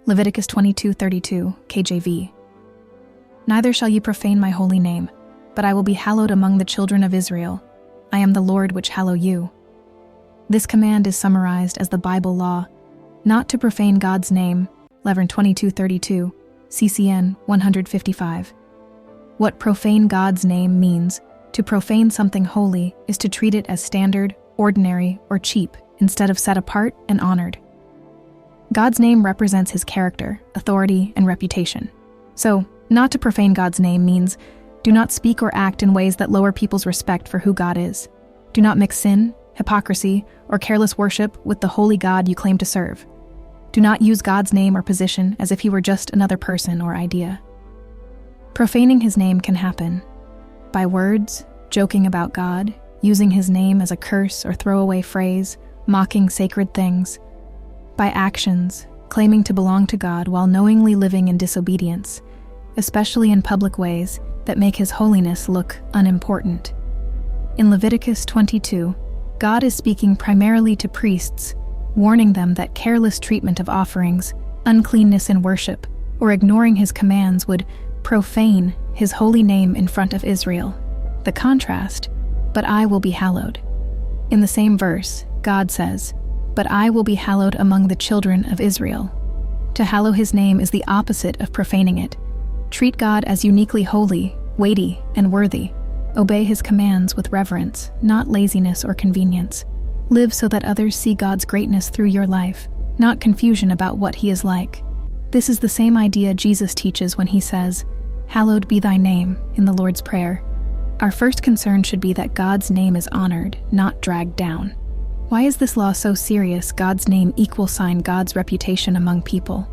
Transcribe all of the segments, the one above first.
Leviticus 22:32, KJV. Neither shall you profane my holy name, but I will be hallowed among the children of Israel. I am the Lord which hallow you. This command is summarized as the Bible law, not to profane God's name, Leviticus 22:32, CCN 155. What profane God's name means, to profane something holy, is to treat it as standard, ordinary, or cheap, instead of set apart and honored. God's name represents his character, authority, and reputation. So, not to profane God's name means do not speak or act in ways that lower people's respect for who God is. Do not mix sin, hypocrisy, or careless worship with the holy God you claim to serve. Do not use God's name or position as if he were just another person or idea. Profaning his name can happen by words, joking about God, using his name as a curse or throwaway phrase, mocking sacred things; by actions, claiming to belong to God while knowingly living in disobedience, especially in public ways that make his holiness look unimportant. In Leviticus 22, God is speaking primarily to priests, warning them that careless treatment of offerings, uncleanness in worship, or ignoring his commands would profane his holy name in front of Israel. The contrast, "But I will be hallowed." In the same verse, God says, "But I will be hallowed among the children of Israel." To hallow his name is the opposite of profaning it. Treat God as uniquely holy, weighty, and worthy. Obey his commands with reverence, not laziness or convenience. Live so that others see God's greatness through your life, not confusion about what he is like. This is the same idea Jesus teaches when he says, "Hallowed be thy name," in the Lord's Prayer. Our first concern should be that God's name is honored, not dragged down. Why is this law so serious? God's name =, God's reputation among people.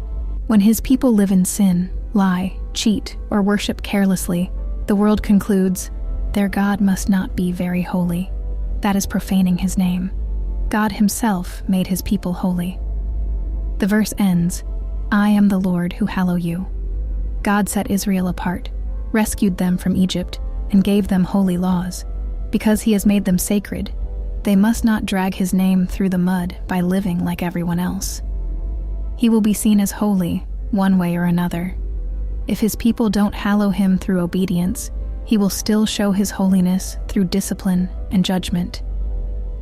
When his people live in sin, lie, cheat, or worship carelessly, the world concludes, their God must not be very holy. That is profaning his name. God himself made his people holy. The verse ends, "I am the Lord who hallow you." God set Israel apart, rescued them from Egypt, and gave them holy laws. Because he has made them sacred, they must not drag his name through the mud by living like everyone else. He will be seen as holy, one way or another. If his people don't hallow him through obedience, he will still show his holiness through discipline and judgment.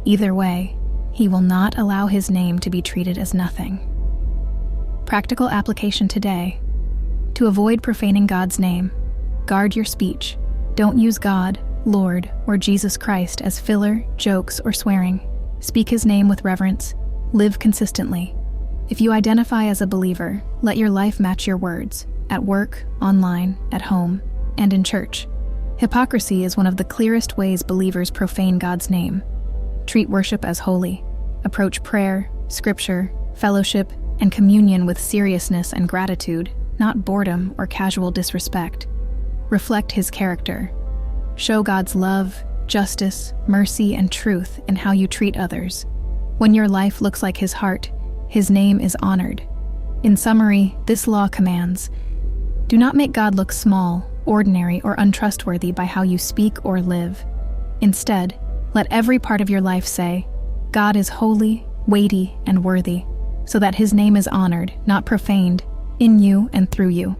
Either way, he will not allow his name to be treated as nothing. Practical application today. To avoid profaning God's name, guard your speech. Don't use God, Lord, or Jesus Christ as filler, jokes, or swearing. Speak his name with reverence. Live consistently. If you identify as a believer, let your life match your words, at work, online, at home, and in church. Hypocrisy is one of the clearest ways believers profane God's name. Treat worship as holy. Approach prayer, scripture, fellowship, and communion with seriousness and gratitude, not boredom or casual disrespect. Reflect his character. Show God's love, justice, mercy, and truth in how you treat others. When your life looks like his heart, his name is honored. In summary, this law commands, do not make God look small, ordinary, or untrustworthy by how you speak or live. Instead, let every part of your life say, God is holy, weighty, and worthy, so that his name is honored, not profaned, in you and through you.